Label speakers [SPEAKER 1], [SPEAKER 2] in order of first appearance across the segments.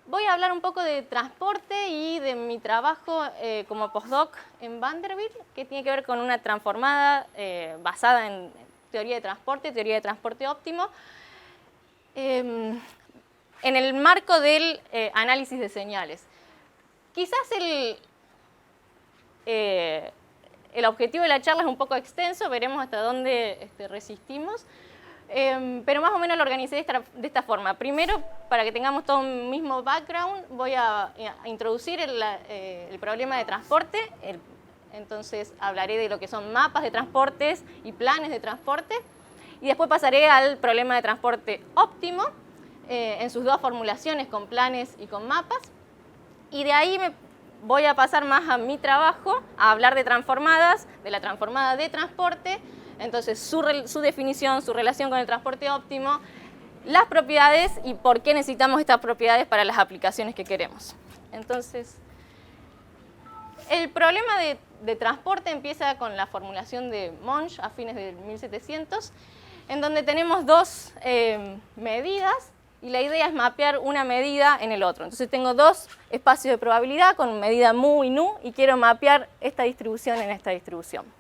[SPEAKER 1] Voy a hablar un poco de transporte y de mi trabajo como postdoc en Vanderbilt, que tiene que ver con una transformada basada en teoría de transporte óptimo, en el marco del análisis de señales. Quizás el objetivo de la charla es un poco extenso, veremos hasta dónde resistimos. Pero más o menos lo organicé de esta forma. Primero, para que tengamos todo un mismo background, voy a introducir el problema de transporte. Entonces hablaré de lo que son mapas de transportes y planes de transporte. Y después pasaré al problema de transporte óptimo, en sus dos formulaciones, con planes y con mapas. Y de ahí voy a pasar más a mi trabajo, a hablar de transformadas, de la transformada de transporte. Entonces, su definición, su relación con el transporte óptimo, las propiedades y por qué necesitamos estas propiedades para las aplicaciones que queremos. Entonces, el problema de transporte empieza con la formulación de Monge a fines de 1700, en donde tenemos dos medidas y la idea es mapear una medida en el otro. Entonces, tengo dos espacios de probabilidad con medida mu y nu y quiero mapear esta distribución en esta distribución.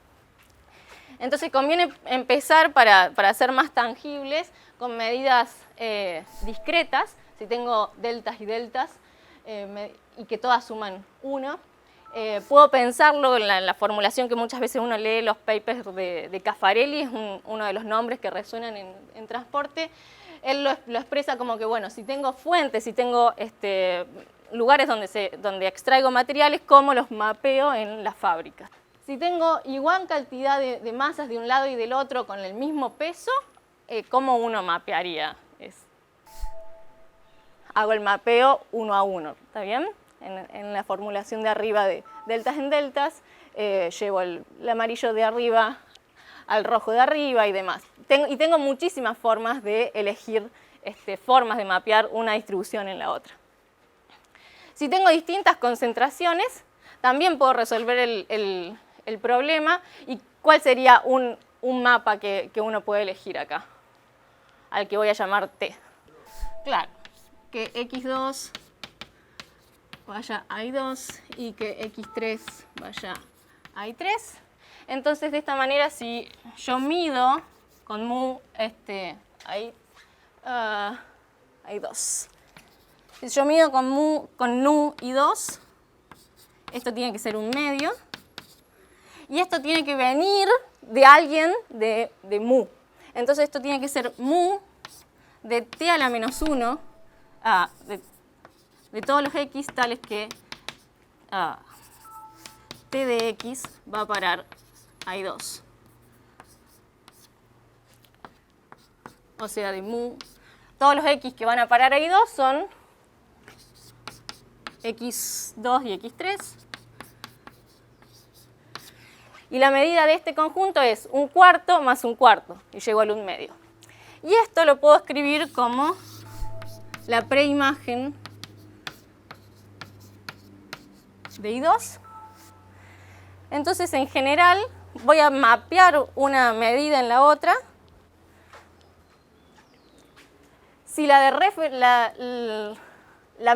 [SPEAKER 1] Entonces conviene empezar para ser más tangibles con medidas discretas. Si tengo deltas y deltas y que todas suman 1, puedo pensarlo en la formulación que muchas veces uno lee los papers de Caffarelli, es uno de los nombres que resuenan en transporte. Él lo expresa como que, bueno, si tengo fuentes, si tengo lugares donde extraigo materiales, ¿cómo los mapeo en la fábrica? Si tengo igual cantidad de masas de un lado y del otro con el mismo peso, ¿cómo uno mapearía? Hago el mapeo 1 a 1, ¿está bien? En la formulación de arriba de deltas en deltas, llevo el amarillo de arriba al rojo de arriba y demás. Tengo muchísimas formas de elegir formas de mapear una distribución en la otra. Si tengo distintas concentraciones, también puedo resolver el problema. ¿Y cuál sería un mapa que uno puede elegir acá? Al que voy a llamar T. Claro, que X2 vaya a I2 y que X3 vaya a I3. Entonces, de esta manera, si yo mido con mu I2, si yo mido con nu I2, esto tiene que ser un medio. Y esto tiene que venir de alguien de mu. Entonces esto tiene que ser mu de t a la menos 1, de todos los x tales que t de x va a parar a I2. O sea, de mu, todos los x que van a parar a I2 son x2 y x3. Y la medida de este conjunto es 1/4 más 1/4, y llego al 1/2. Y esto lo puedo escribir como la preimagen de I2. Entonces, en general, voy a mapear una medida en la otra. Si la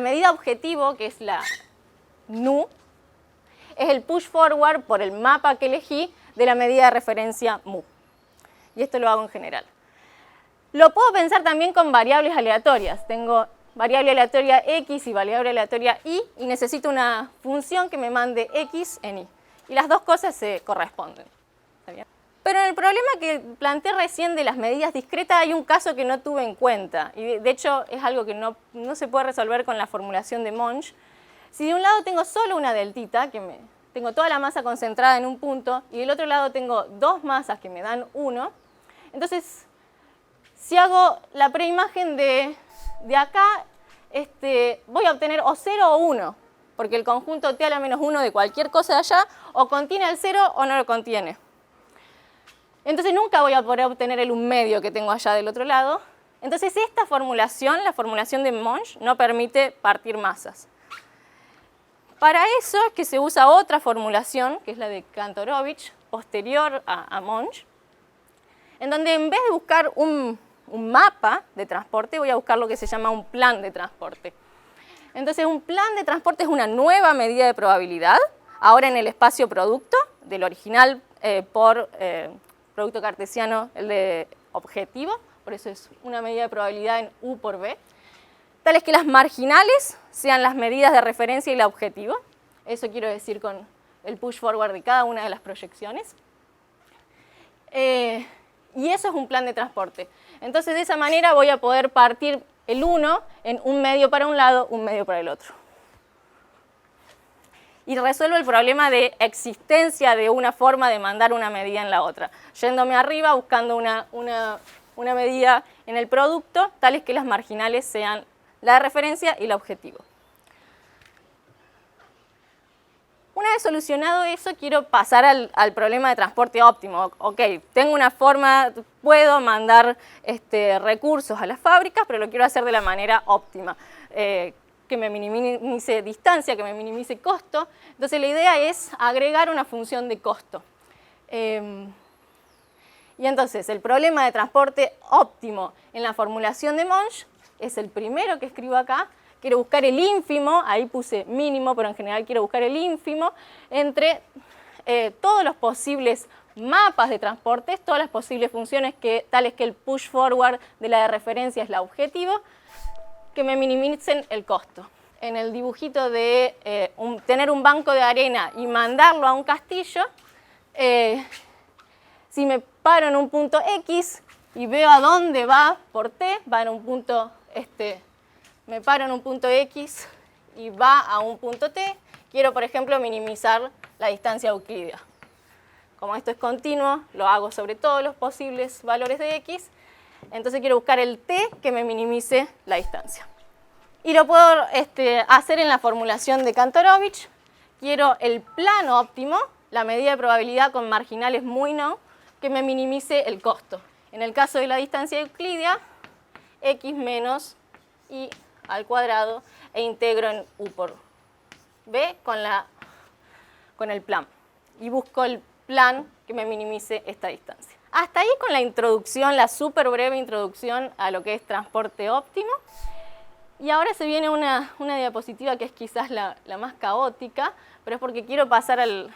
[SPEAKER 1] medida objetivo, que es la nu, es el push forward por el mapa que elegí de la medida de referencia mu. Y esto lo hago en general. Lo puedo pensar también con variables aleatorias. Tengo variable aleatoria x y variable aleatoria y necesito una función que me mande x en y. Y las dos cosas se corresponden. ¿Está bien? Pero en el problema que planteé recién de las medidas discretas hay un caso que no tuve en cuenta. Y de hecho es algo que no se puede resolver con la formulación de Monge. Si de un lado tengo solo una deltita, tengo toda la masa concentrada en un punto, y del otro lado tengo dos masas que me dan 1, entonces, si hago la preimagen de acá, voy a obtener o 0 o 1, porque el conjunto t a la menos 1 de cualquier cosa de allá o contiene el 0 o no lo contiene. Entonces nunca voy a poder obtener el 1 medio que tengo allá del otro lado. Entonces esta formulación, la formulación de Monge, no permite partir masas. Para eso es que se usa otra formulación, que es la de Kantorovich, posterior a Monge, en donde en vez de buscar un mapa de transporte, voy a buscar lo que se llama un plan de transporte. Entonces un plan de transporte es una nueva medida de probabilidad, ahora en el espacio producto, del original por producto cartesiano, el de objetivo, por eso es una medida de probabilidad en U por B, tales que las marginales sean las medidas de referencia y la objetivo. Eso quiero decir con el push forward de cada una de las proyecciones. Y eso es un plan de transporte. Entonces de esa manera voy a poder partir el 1 en 1 medio para un lado, 1 medio para el otro. Y resuelvo el problema de existencia de una forma de mandar una medida en la otra, yéndome arriba buscando una medida en el producto, tales que las marginales sean la de referencia y la objetivo. Una vez solucionado eso, quiero pasar al problema de transporte óptimo. Ok, tengo una forma, puedo mandar recursos a las fábricas, pero lo quiero hacer de la manera óptima. Que me minimice distancia, que me minimice costo. Entonces la idea es agregar una función de costo. Y entonces el problema de transporte óptimo en la formulación de Monge es el primero que escribo acá. Quiero buscar el ínfimo, ahí puse mínimo, pero en general quiero buscar el ínfimo entre todos los posibles mapas de transportes, todas las posibles funciones tales que el push forward de la de referencia es la objetivo, que me minimicen el costo. En el dibujito de tener un banco de arena y mandarlo a un castillo, si me paro en un punto X y veo a dónde va por T, va en un punto, me paro en un punto X y va a un punto T, quiero, por ejemplo, minimizar la distancia euclídea. Como esto es continuo, lo hago sobre todos los posibles valores de X, entonces quiero buscar el T que me minimice la distancia. Y lo puedo hacer en la formulación de Kantorovich. Quiero el plan óptimo, la medida de probabilidad con marginales muy no, que me minimice el costo. En el caso de la distancia euclídea, X menos Y al cuadrado e integro en U por B con el plan. Y busco el plan que me minimice esta distancia. Hasta ahí con la introducción, la súper breve introducción a lo que es transporte óptimo. Y ahora se viene una diapositiva que es quizás la más caótica, pero es porque quiero pasar al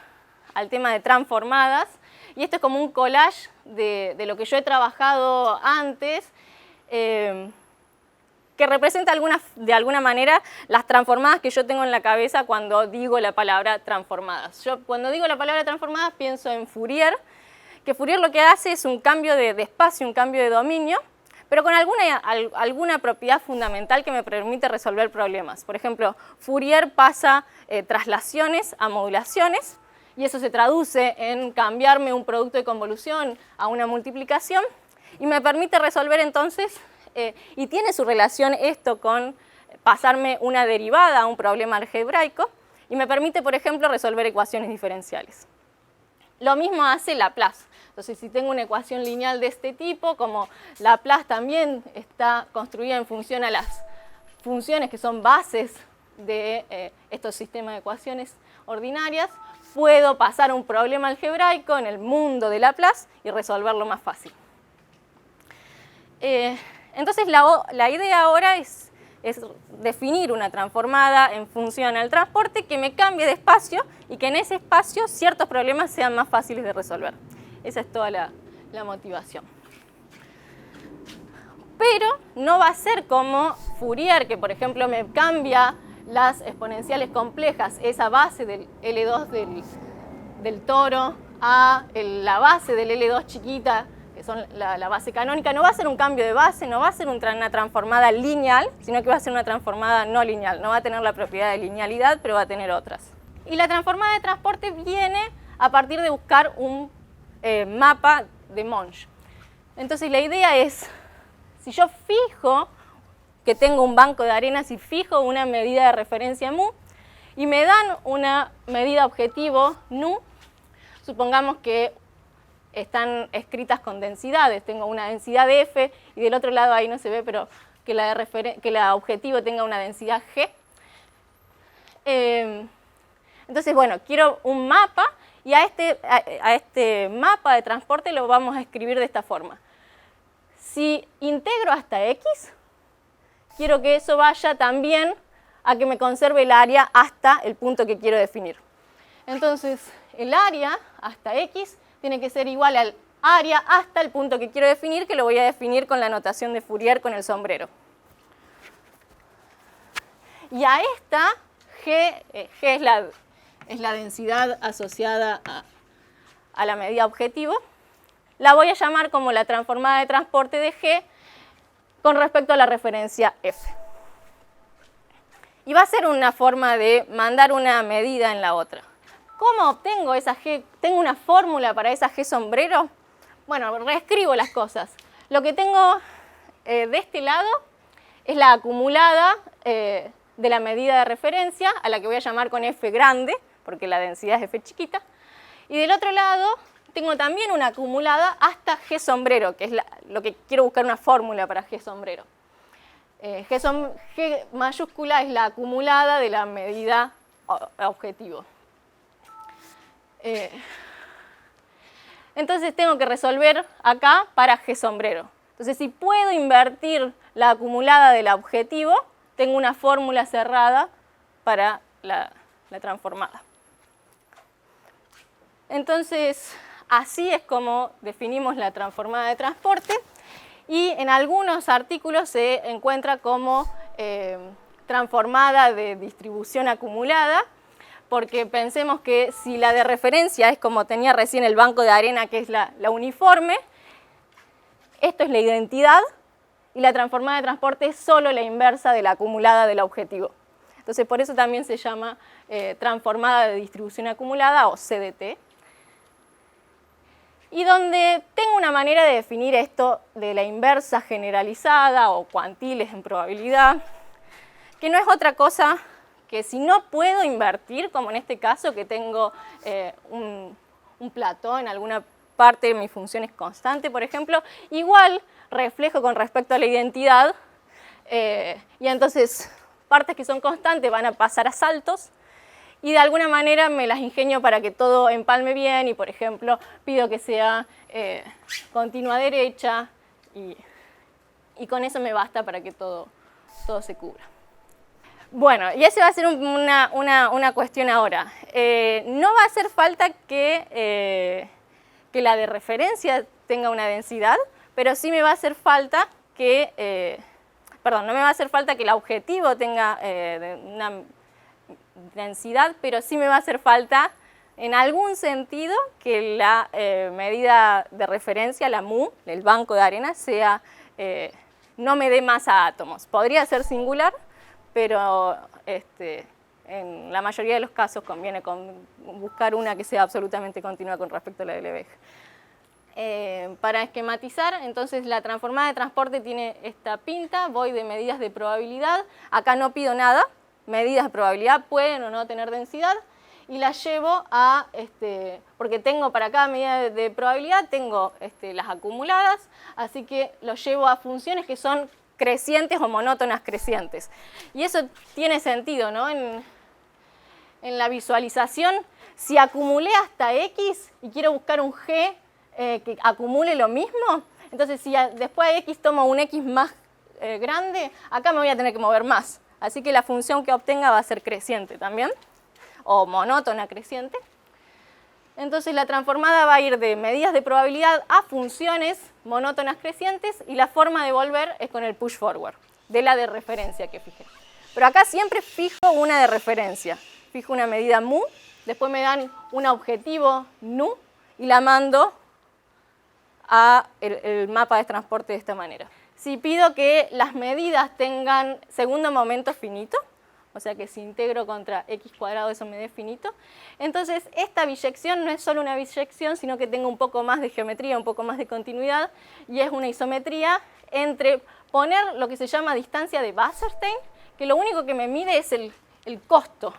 [SPEAKER 1] tema de transformadas. Y esto es como un collage de lo que yo he trabajado antes, que representa de alguna manera las transformadas que yo tengo en la cabeza cuando digo la palabra transformadas. Yo cuando digo la palabra transformadas pienso en Fourier, que Fourier lo que hace es un cambio de espacio, un cambio de dominio, pero con alguna propiedad fundamental que me permite resolver problemas. Por ejemplo, Fourier pasa traslaciones a modulaciones, y eso se traduce en cambiarme un producto de convolución a una multiplicación, y me permite resolver entonces, y tiene su relación esto con pasarme una derivada a un problema algebraico, y me permite, por ejemplo, resolver ecuaciones diferenciales. Lo mismo hace Laplace. Entonces, si tengo una ecuación lineal de este tipo, como Laplace también está construida en función a las funciones que son bases de estos sistemas de ecuaciones ordinarias, puedo pasar un problema algebraico en el mundo de Laplace y resolverlo más fácil. Entonces, la idea ahora es definir una transformada en función al transporte que me cambie de espacio y que en ese espacio ciertos problemas sean más fáciles de resolver. Esa es toda la motivación. Pero no va a ser como Fourier, que por ejemplo me cambia las exponenciales complejas, esa base del L2 del toro a la base del L2 chiquita, que son la base canónica. No va a ser un cambio de base, no va a ser una transformada lineal, sino que va a ser una transformada no lineal. No va a tener la propiedad de linealidad, pero va a tener otras. Y la transformada de transporte viene a partir de buscar un mapa de Monge. Entonces la idea es, si yo fijo que tengo un banco de arenas y fijo una medida de referencia mu, y me dan una medida objetivo nu, supongamos que están escritas con densidades. Tengo una densidad de F y del otro lado ahí no se ve, pero que la objetivo tenga una densidad G. Entonces, bueno, quiero un mapa y a este mapa de transporte lo vamos a escribir de esta forma. Si integro hasta X, quiero que eso vaya también a que me conserve el área hasta el punto que quiero definir. Entonces, el área hasta X tiene que ser igual al área hasta el punto que quiero definir, que lo voy a definir con la notación de Fourier con el sombrero. Y a esta, G es la densidad asociada a la medida objetivo, la voy a llamar como la transformada de transporte de G con respecto a la referencia F. Y va a ser una forma de mandar una medida en la otra. ¿Cómo obtengo esa G? ¿Tengo una fórmula para esa G sombrero? Bueno, reescribo las cosas. Lo que tengo de este lado es la acumulada de la medida de referencia, a la que voy a llamar con F grande, porque la densidad es F chiquita. Y del otro lado tengo también una acumulada hasta G sombrero, que es lo que quiero buscar una fórmula para G sombrero. G mayúscula es la acumulada de la medida objetivo. Entonces tengo que resolver acá para G sombrero. Entonces, si puedo invertir la acumulada del objetivo, tengo una fórmula cerrada para la transformada. Entonces, así es como definimos la transformada de transporte. Y en algunos artículos se encuentra como transformada de distribución acumulada, porque pensemos que si la de referencia es como tenía recién el banco de arena, que es la uniforme, esto es la identidad, y la transformada de transporte es solo la inversa de la acumulada del objetivo. Entonces, por eso también se llama transformada de distribución acumulada, o CDT. Y donde tengo una manera de definir esto de la inversa generalizada o cuantiles en probabilidad, que no es otra cosa que si no puedo invertir, como en este caso que tengo un plató en alguna parte de mi función es constante, por ejemplo, igual reflejo con respecto a la identidad y entonces partes que son constantes van a pasar a saltos. Y de alguna manera me las ingenio para que todo empalme bien y, por ejemplo, pido que sea continua derecha y con eso me basta para que todo se cubra. Bueno, y esa va a ser una cuestión ahora. No va a hacer falta que la de referencia tenga una densidad, pero sí me va a hacer falta que, no me va a hacer falta que el objetivo tenga una densidad, pero sí me va a hacer falta en algún sentido que la medida de referencia, la mu, el banco de arena, no me dé más a átomos. Podría ser singular, pero en la mayoría de los casos conviene buscar una que sea absolutamente continua con respecto a la de Lebesgue. Para esquematizar, entonces la transformada de transporte tiene esta pinta, voy de medidas de probabilidad, acá no pido nada, medidas de probabilidad pueden o no tener densidad, y las llevo a, porque tengo para cada medida de probabilidad, tengo las acumuladas, así que los llevo a funciones que son crecientes o monótonas crecientes. Y eso tiene sentido, ¿no? En la visualización, si acumulé hasta X y quiero buscar un G que acumule lo mismo, entonces si después de X tomo un X más grande, acá me voy a tener que mover más. Así que la función que obtenga va a ser creciente también, o monótona creciente. Entonces la transformada va a ir de medidas de probabilidad a funciones monótonas crecientes y la forma de volver es con el push forward, de la de referencia que fijé. Pero acá siempre fijo una de referencia. Fijo una medida mu, después me dan un objetivo nu y la mando a el mapa de transporte de esta manera. Si pido que las medidas tengan segundo momento finito, o sea que si integro contra x cuadrado eso me dé finito, entonces esta biyección no es solo una biyección, sino que tengo un poco más de geometría, un poco más de continuidad, y es una isometría entre poner lo que se llama distancia de Wasserstein, que lo único que me mide es el costo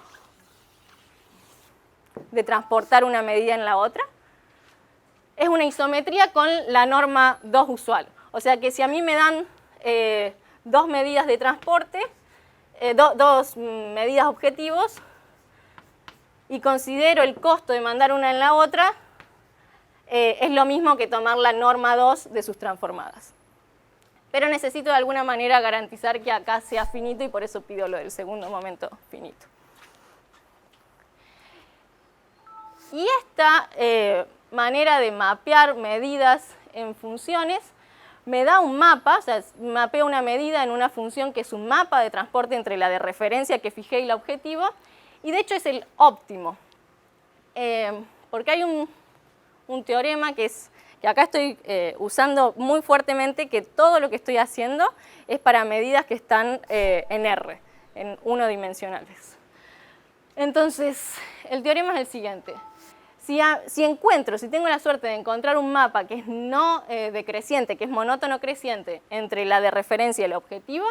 [SPEAKER 1] de transportar una medida en la otra, es una isometría con la norma 2 usual. O sea que si a mí me dan dos medidas de transporte, dos medidas objetivos, y considero el costo de mandar una en la otra, es lo mismo que tomar la norma 2 de sus transformadas. Pero necesito de alguna manera garantizar que acá sea finito y por eso pido lo del segundo momento finito. Y esta manera de mapear medidas en funciones me da un mapa, o sea, mapeo una medida en una función que es un mapa de transporte entre la de referencia que fijé y la objetiva, y de hecho es el óptimo. Porque hay un teorema que acá estoy usando muy fuertemente, que todo lo que estoy haciendo es para medidas que están en R, en unidimensionales. Entonces, el teorema es el siguiente. Si tengo la suerte de encontrar un mapa que es no decreciente, que es monótono creciente entre la de referencia y el objetivo,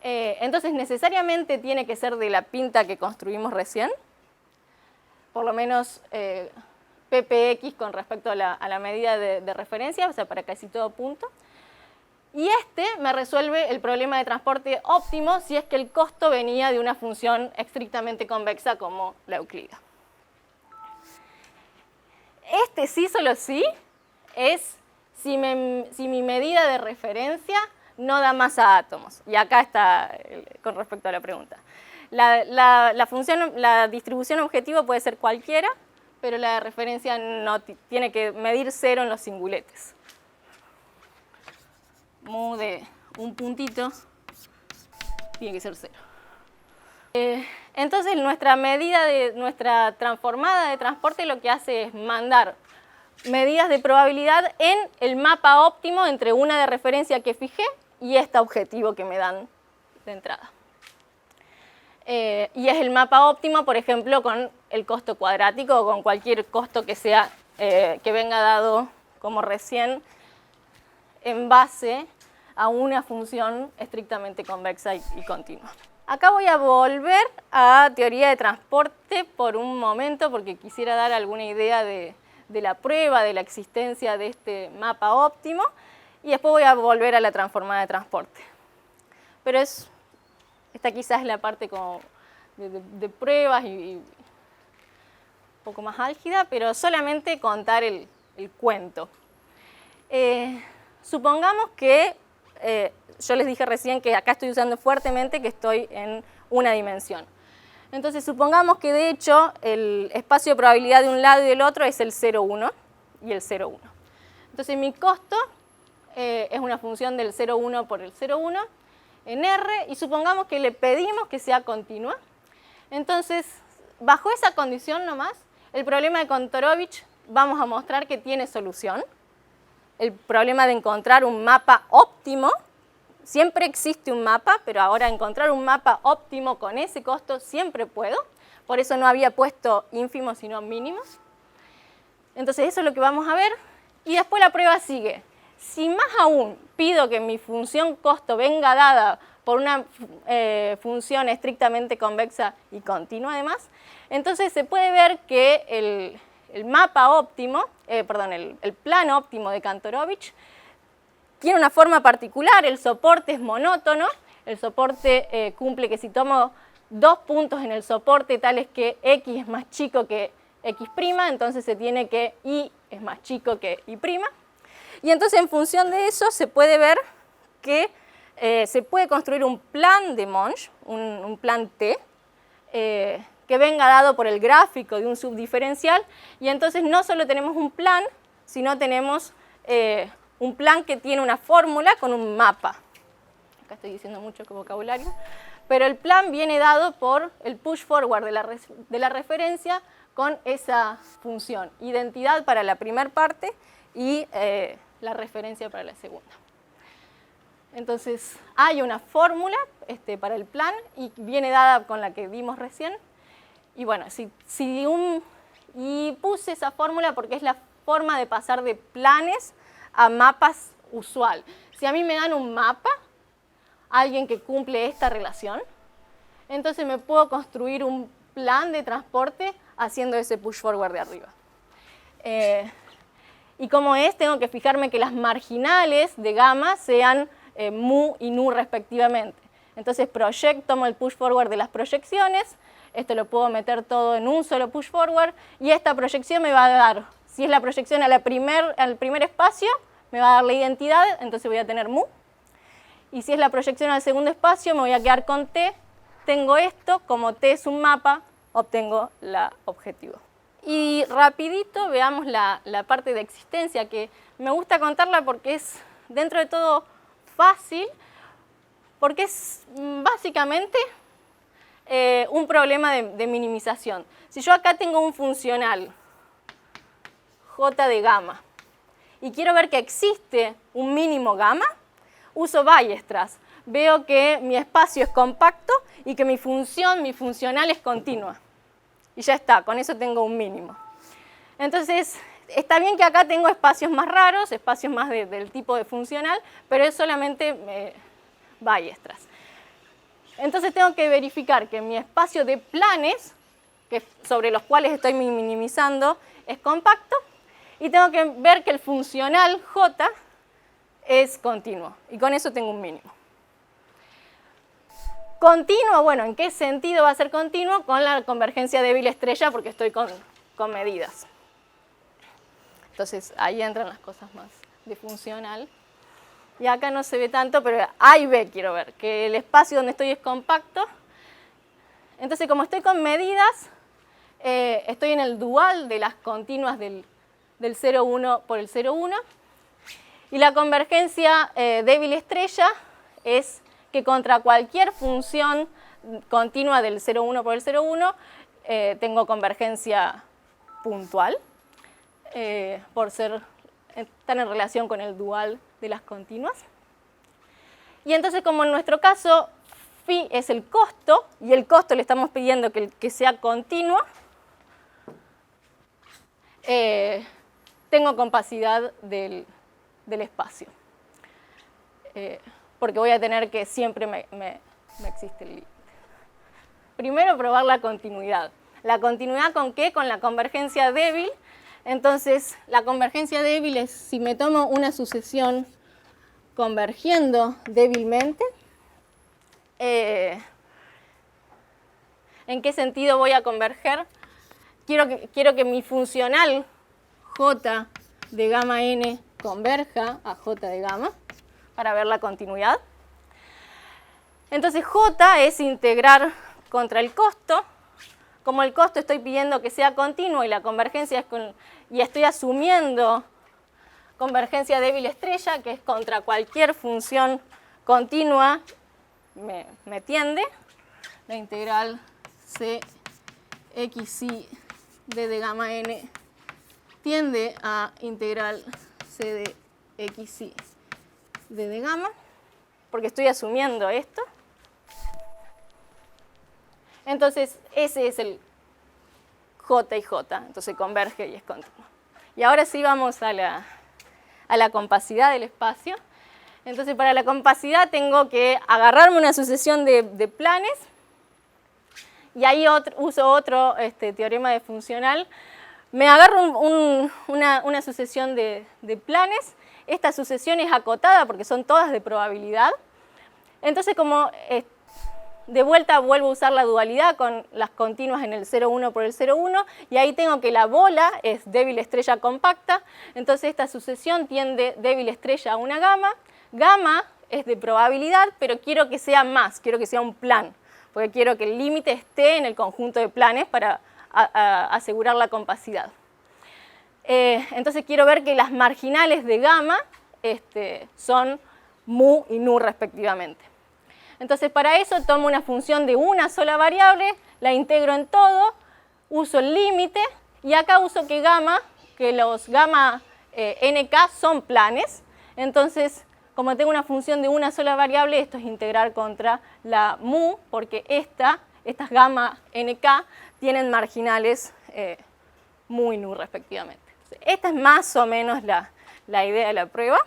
[SPEAKER 1] entonces necesariamente tiene que ser de la pinta que construimos recién, por lo menos PPX con respecto a la medida de referencia, o sea, para casi todo punto. Y este me resuelve el problema de transporte óptimo si es que el costo venía de una función estrictamente convexa como la euclida. Este sí, solo sí, es si mi medida de referencia no da masa a átomos. Y acá está con respecto a la pregunta. La distribución objetivo puede ser cualquiera, pero la de referencia no tiene que medir 0 en los singuletes. Mu de un puntito tiene que ser 0. Entonces nuestra transformada de transporte lo que hace es mandar medidas de probabilidad en el mapa óptimo entre una de referencia que fijé y este objetivo que me dan de entrada. Y es el mapa óptimo, por ejemplo, con el costo cuadrático o con cualquier costo que sea que venga dado como recién en base a una función estrictamente convexa y continua. Acá voy a volver a teoría de transporte por un momento porque quisiera dar alguna idea de la prueba, de la existencia de este mapa óptimo, y después voy a volver a la transformada de transporte. Pero esta quizás es la parte como de pruebas y un poco más álgida, pero solamente contar el cuento. Supongamos que yo les dije recién que acá estoy usando fuertemente que estoy en una dimensión. Entonces supongamos que de hecho el espacio de probabilidad de un lado y del otro es el 0,1 y el 0,1. Entonces mi costo es una función del 0,1 por el 0,1 en R, y supongamos que le pedimos que sea continua. Entonces, bajo esa condición nomás, el problema de Kontorovich vamos a mostrar que tiene solución. El problema de encontrar un mapa óptimo, siempre existe un mapa, pero ahora encontrar un mapa óptimo con ese costo siempre puedo. Por eso no había puesto ínfimos, sino mínimos. Entonces eso es lo que vamos a ver. Y después la prueba sigue. Si más aún pido que mi función costo venga dada por una función estrictamente convexa y continua además, entonces se puede ver que el mapa óptimo, el plano óptimo de Kantorovich tiene una forma particular, el soporte es monótono, el soporte cumple que si tomo dos puntos en el soporte tales que X es más chico que X', entonces se tiene que Y es más chico que Y'. Y entonces en función de eso se puede ver que se puede construir un plan de Monge, un plan T, que venga dado por el gráfico de un subdiferencial, y entonces no solo tenemos un plan, sino tenemos un plan que tiene una fórmula con un mapa. Acá estoy diciendo mucho vocabulario, pero el plan viene dado por el push forward de la referencia con esa función, identidad para la primera parte y la referencia para la segunda. Entonces hay una fórmula para el plan y viene dada con la que vimos recién. Y bueno, y puse esa fórmula porque es la forma de pasar de planes a mapas usual. Si a mí me dan un mapa, alguien que cumple esta relación, entonces me puedo construir un plan de transporte haciendo ese push forward de arriba. Y como es, tengo que fijarme que las marginales de gamma sean mu y nu respectivamente. Entonces tomo el push forward de las proyecciones, esto lo puedo meter todo en un solo push forward, y esta proyección me va a dar, si es la proyección al primer espacio, me va a dar la identidad, entonces voy a tener mu. Y si es la proyección al segundo espacio, me voy a quedar con t. Tengo esto, como t es un mapa, obtengo la objetivo. Y rapidito veamos la parte de existencia, que me gusta contarla porque es dentro de todo fácil, porque es básicamente un problema de minimización. Si yo acá tengo un funcional j de gamma y quiero ver que existe un mínimo gamma, uso Weierstrass. Veo que mi espacio es compacto y que mi funcional es continua. Y ya está, con eso tengo un mínimo. Entonces, está bien que acá tengo espacios más raros, espacios más del tipo de funcional, pero es solamente Weierstrass. Entonces tengo que verificar que mi espacio de planes, sobre los cuales estoy minimizando, es compacto, y tengo que ver que el funcional J es continuo, y con eso tengo un mínimo. Continuo, bueno, ¿en qué sentido va a ser continuo? Con la convergencia débil estrella, porque estoy con medidas. Entonces, ahí entran las cosas más de funcional. Y acá no se ve tanto, pero A y B quiero ver, que el espacio donde estoy es compacto. Entonces, como estoy con medidas, estoy en el dual de las continuas del 0,1 por el 0,1. Y la convergencia débil estrella es que contra cualquier función continua del 0,1 por el 0,1 tengo convergencia puntual, por estar en relación con el dual de las continuas. Y entonces, como en nuestro caso phi es el costo, y el costo le estamos pidiendo que sea continuo, tengo compacidad del espacio. Porque voy a tener que siempre me existe el límite. Primero, probar la continuidad. ¿La continuidad con qué? Con la convergencia débil. Entonces, la convergencia débil es si me tomo una sucesión convergiendo débilmente. ¿En qué sentido voy a converger? Quiero que mi funcional j de gamma n converja a j de gamma para ver la continuidad. Entonces, j es integrar contra el costo. Como el costo estoy pidiendo que sea continuo y la convergencia es y estoy asumiendo convergencia débil estrella, que es contra cualquier función continua, me tiende. La integral c xi de gamma n tiende a integral c de xi de gamma, porque estoy asumiendo esto. Entonces, ese es el j y j, entonces converge y es continuo. Y ahora sí vamos a la compacidad del espacio. Entonces, para la compacidad tengo que agarrarme una sucesión de planes, y ahí uso otro teorema de funcional. Me agarro una sucesión de planes. Esta sucesión es acotada porque son todas de probabilidad. Entonces, como de vuelta vuelvo a usar la dualidad con las continuas en el 0,1 por el 0,1, y ahí tengo que la bola es débil estrella compacta. Entonces, esta sucesión tiende débil estrella a una gamma. Gamma es de probabilidad, pero quiero que sea más, quiero que sea un plan, porque quiero que el límite esté en el conjunto de planes para asegurar la compacidad. Entonces quiero ver que las marginales de gamma son mu y nu respectivamente. Entonces para eso tomo una función de una sola variable, la integro en todo, uso el límite, y acá uso que los gamma nk son planes. Entonces, como tengo una función de una sola variable, esto es integrar contra la mu, porque estas gamma nk tienen marginales mu y nu respectivamente. Esta es más o menos la idea de la prueba.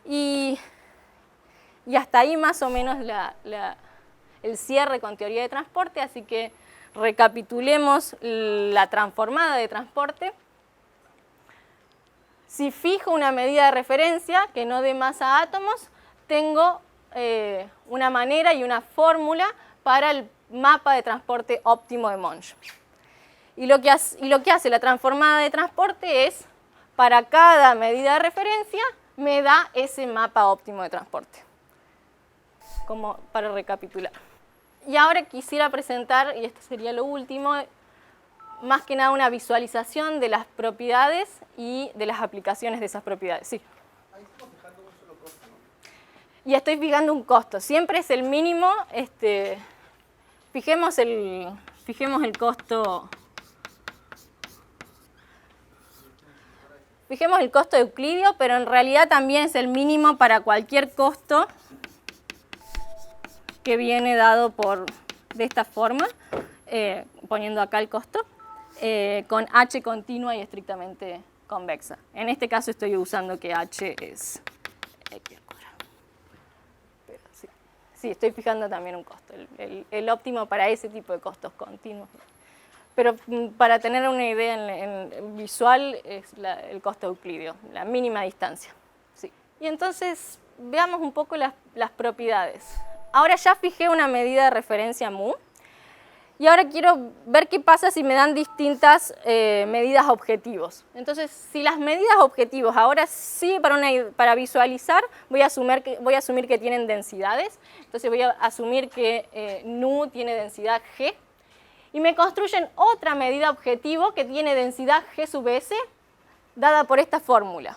[SPEAKER 1] Y hasta ahí más o menos el cierre con teoría de transporte, así que recapitulemos la transformada de transporte. Si fijo una medida de referencia que no dé masa a átomos, tengo una manera y una fórmula para el mapa de transporte óptimo de Monge. Y lo que hace la transformada de transporte es, para cada medida de referencia, me da ese mapa óptimo de transporte. Como para recapitular. Y ahora quisiera presentar, y esto sería lo último, más que nada una visualización de las propiedades y de las aplicaciones de esas propiedades. Sí.
[SPEAKER 2] Ahí estamos fijando un solo costo, ¿no?
[SPEAKER 1] Y estoy fijando un costo. Siempre es el mínimo. Fijemos el costo. Fijemos el costo euclidio, pero en realidad también es el mínimo para cualquier costo que viene dado de esta forma, poniendo acá el costo, con h continua y estrictamente convexa. En este caso estoy usando que h es x al cuadrado. Pero sí, estoy fijando también un costo, el óptimo para ese tipo de costos continuos. Pero para tener una idea en visual es el costo euclidio, la mínima distancia. Sí. Y entonces veamos un poco las propiedades. Ahora ya fijé una medida de referencia mu y ahora quiero ver qué pasa si me dan distintas medidas objetivos. Entonces, si las medidas objetivos ahora sí para visualizar, voy a asumir que tienen densidades. Entonces voy a asumir que nu tiene densidad g. Y me construyen otra medida objetivo que tiene densidad g sub s, dada por esta fórmula.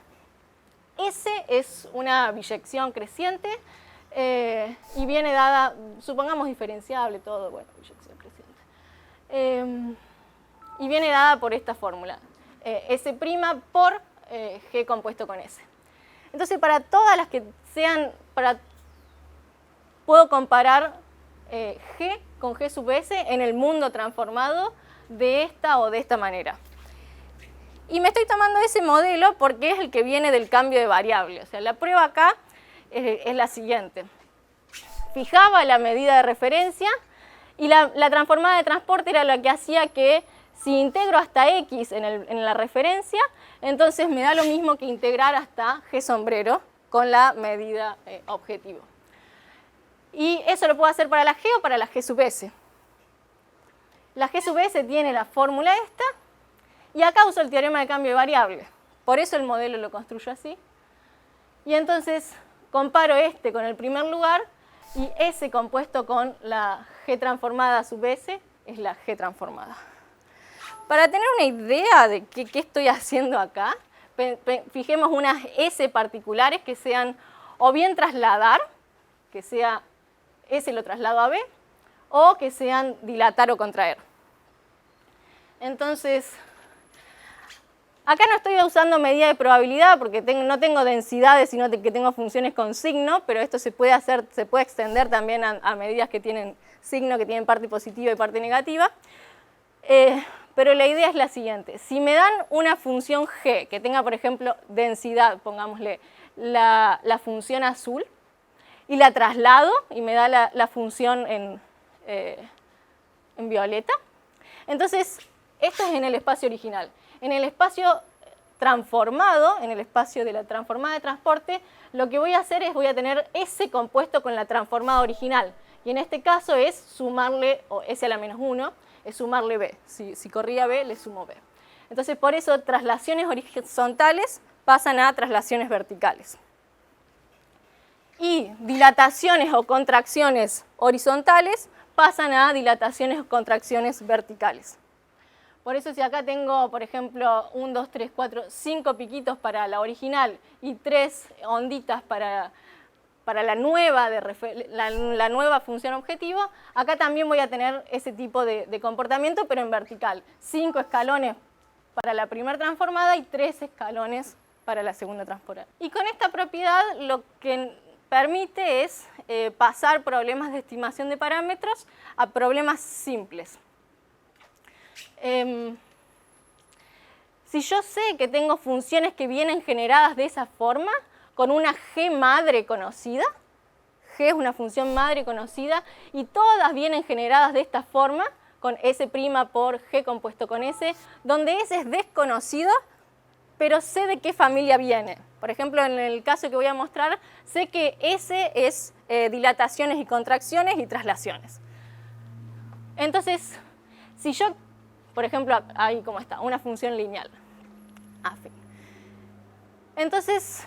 [SPEAKER 1] S es una biyección creciente y viene dada, supongamos diferenciable todo, bueno, biyección creciente. Y viene dada por esta fórmula, S' por g compuesto con S. Entonces, para todas las que sean, puedo comparar g con g sub s en el mundo transformado de esta o de esta manera. Y me estoy tomando ese modelo porque es el que viene del cambio de variable. O sea, la prueba acá es la siguiente. Fijaba la medida de referencia y la transformada de transporte era la que hacía que si integro hasta x en la referencia, entonces me da lo mismo que integrar hasta g sombrero con la medida objetivo. Y eso lo puedo hacer para la g o para la g sub s. La g sub s tiene la fórmula esta, y acá uso el teorema de cambio de variable. Por eso el modelo lo construyo así. Y entonces comparo este con el primer lugar, y S compuesto con la g transformada sub s es la g transformada. Para tener una idea de qué estoy haciendo acá, fijemos unas S particulares que sean o bien trasladar, que sea S lo traslado a B, o que sean dilatar o contraer. Entonces, acá no estoy usando medida de probabilidad porque no tengo densidades, sino que tengo funciones con signo, pero esto se puede extender también a medidas que tienen signo, que tienen parte positiva y parte negativa. Pero la idea es la siguiente. Si me dan una función g que tenga, por ejemplo, densidad, pongámosle la función azul, y la traslado y me da la función en violeta. Entonces, esto es en el espacio original. En el espacio transformado, en el espacio de la transformada de transporte, lo que voy a hacer es voy a tener S compuesto con la transformada original. Y en este caso es sumarle, o S a la menos 1, es sumarle B. Si corría B, le sumo B. Entonces, por eso traslaciones horizontales pasan a traslaciones verticales. Y dilataciones o contracciones horizontales pasan a dilataciones o contracciones verticales. Por eso si acá tengo, por ejemplo, 1, 2, 3, 4, 5 piquitos para la original y 3 onditas para la nueva, la nueva función objetivo, acá también voy a tener ese tipo de comportamiento, pero en vertical. 5 escalones para la primera transformada y 3 escalones para la segunda transformada. Y con esta propiedad lo que permite es pasar problemas de estimación de parámetros a problemas simples. Si yo sé que tengo funciones que vienen generadas de esa forma, con una g madre conocida, g es una función madre conocida, y todas vienen generadas de esta forma, con S' por g compuesto con S, donde S es desconocido, pero sé de qué familia viene. Por ejemplo, en el caso que voy a mostrar, sé que S es dilataciones y contracciones y traslaciones. Entonces, si yo, por ejemplo, ahí como está, una función lineal, afín. Entonces,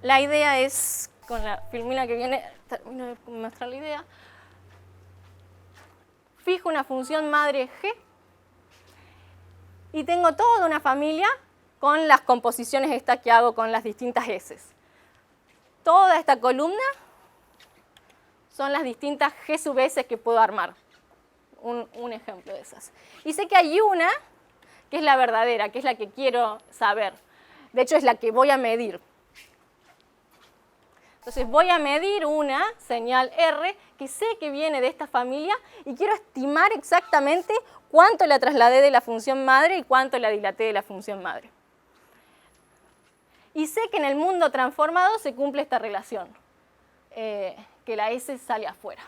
[SPEAKER 1] la idea es, con la filmina que viene, termino de mostrar la idea, fijo una función madre G y tengo toda una familia con las composiciones estas que hago con las distintas S. Toda esta columna son las distintas G sub S que puedo armar. Un ejemplo de esas. Y sé que hay una que es la verdadera, que es la que quiero saber. De hecho, es la que voy a medir. Entonces voy a medir una señal R que sé que viene de esta familia y quiero estimar exactamente cuánto la trasladé de la función madre y cuánto la dilaté de la función madre. Y sé que en el mundo transformado se cumple esta relación, que la S sale afuera.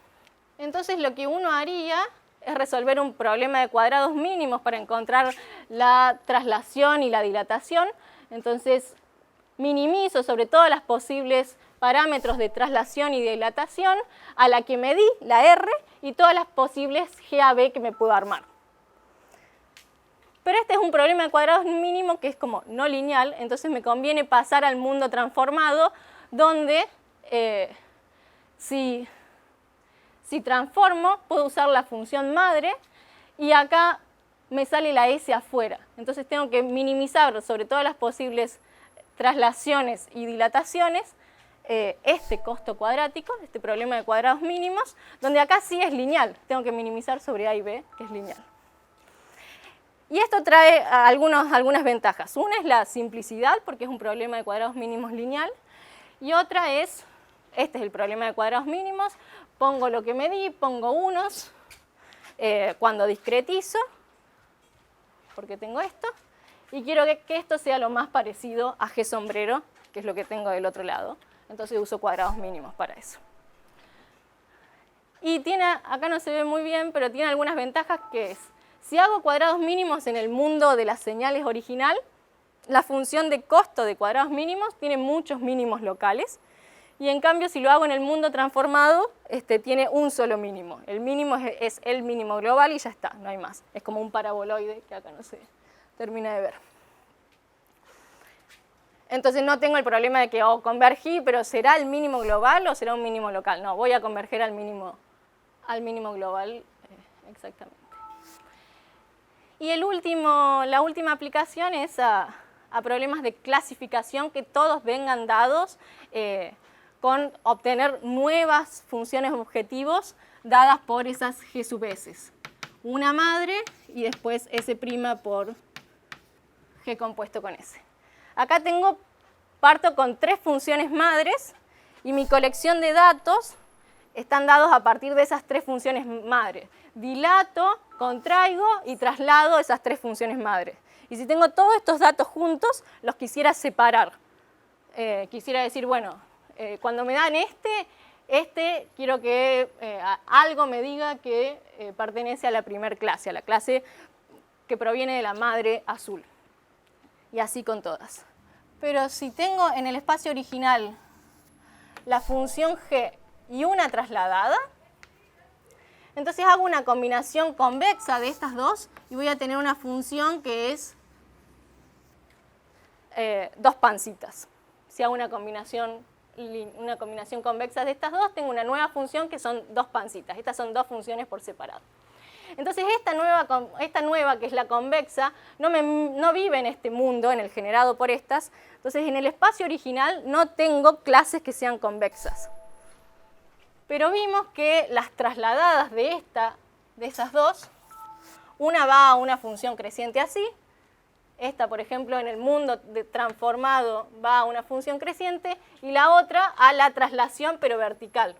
[SPEAKER 1] Entonces lo que uno haría es resolver un problema de cuadrados mínimos para encontrar la traslación y la dilatación. Entonces minimizo sobre todas las posibles parámetros de traslación y dilatación a la que medí, la R, y todas las posibles GAB que me puedo armar. Pero este es un problema de cuadrados mínimo que es como no lineal, entonces me conviene pasar al mundo transformado, donde si transformo, puedo usar la función madre y acá me sale la S afuera. Entonces tengo que minimizar sobre todas las posibles traslaciones y dilataciones este costo cuadrático, este problema de cuadrados mínimos, donde acá sí es lineal. Tengo que minimizar sobre A y B, que es lineal. Y esto trae algunas ventajas. Una es la simplicidad, porque es un problema de cuadrados mínimos lineal. Y otra es, este es el problema de cuadrados mínimos, pongo lo que medí, pongo unos, cuando discretizo, porque tengo esto, y quiero que esto sea lo más parecido a G sombrero, que es lo que tengo del otro lado. Entonces uso cuadrados mínimos para eso. Y tiene, acá no se ve muy bien, pero tiene algunas ventajas que es, si hago cuadrados mínimos en el mundo de las señales original, la función de costo de cuadrados mínimos tiene muchos mínimos locales. Y en cambio, si lo hago en el mundo transformado, tiene un solo mínimo. El mínimo es el mínimo global y ya está, no hay más. Es como un paraboloide que acá no se termina de ver. Entonces no tengo el problema de que convergí, pero ¿será el mínimo global o será un mínimo local? No, voy a converger al mínimo global exactamente. Y la última aplicación es a problemas de clasificación que todos vengan dados con obtener nuevas funciones objetivos dadas por esas G sub S. Una madre y después S' por G compuesto con S. Acá parto con 3 funciones madres y mi colección de datos están dados a partir de esas 3 funciones madres. Dilato, contraigo y traslado esas 3 funciones madres. Y si tengo todos estos datos juntos, los quisiera separar. Quisiera decir, bueno, cuando me dan quiero que algo me diga que pertenece a la primer clase, a la clase que proviene de la madre azul. Y así con todas. Pero si tengo en el espacio original la función G y una trasladada, entonces hago una combinación convexa de estas dos y voy a tener una función que es 2 pancitas. Si hago una combinación convexa de estas dos, tengo una nueva función que son 2 pancitas. Estas son 2 funciones por separado. Entonces esta nueva, que es la convexa, no vive en este mundo, en el generado por estas. Entonces en el espacio original no tengo clases que sean convexas. Pero vimos que las trasladadas de esas dos, una va a una función creciente así, esta, por ejemplo, en el mundo transformado va a una función creciente, y la otra a la traslación pero vertical.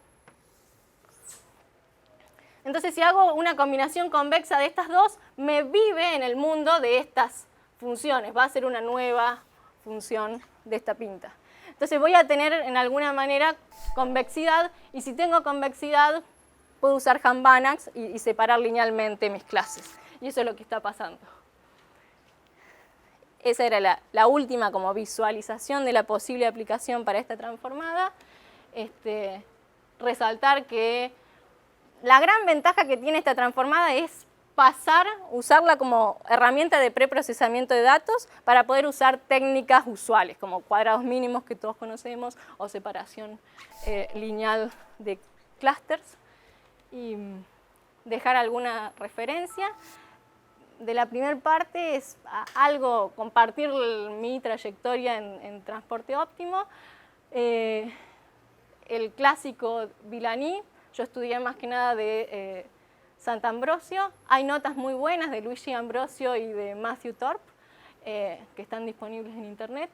[SPEAKER 1] Entonces, si hago una combinación convexa de estas dos, me vive en el mundo de estas funciones. Va a ser una nueva función de esta pinta. Entonces, voy a tener, en alguna manera, convexidad. Y si tengo convexidad, puedo usar Hahn-Banach y separar linealmente mis clases. Y eso es lo que está pasando. esa era la última como visualización de la posible aplicación para esta transformada. Resaltar que la gran ventaja que tiene esta transformada es usarla como herramienta de preprocesamiento de datos para poder usar técnicas usuales, como cuadrados mínimos que todos conocemos, o separación lineal de clústeres. Y dejar alguna referencia. De la primera parte es compartir mi trayectoria en transporte óptimo. El clásico Villani, yo estudié más que nada de Sant'Ambrosio. Hay notas muy buenas de Luigi Ambrosio y de Matthew Thorpe que están disponibles en internet.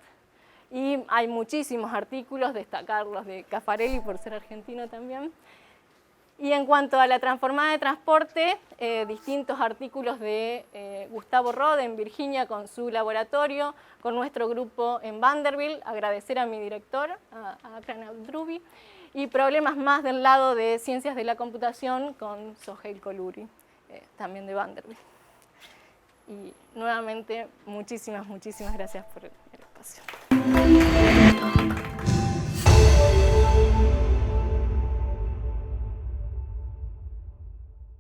[SPEAKER 1] Y hay muchísimos artículos, destacar los de Caffarelli por ser argentino también. Y en cuanto a la transformada de transporte, distintos artículos de Gustavo Rode en Virginia con su laboratorio, con nuestro grupo en Vanderbilt, agradecer a mi director, a Akram Abdrubi, y problemas más del lado de ciencias de la computación con Soheil Koluri, también de Vanderbilt. Y nuevamente, muchísimas gracias por el espacio.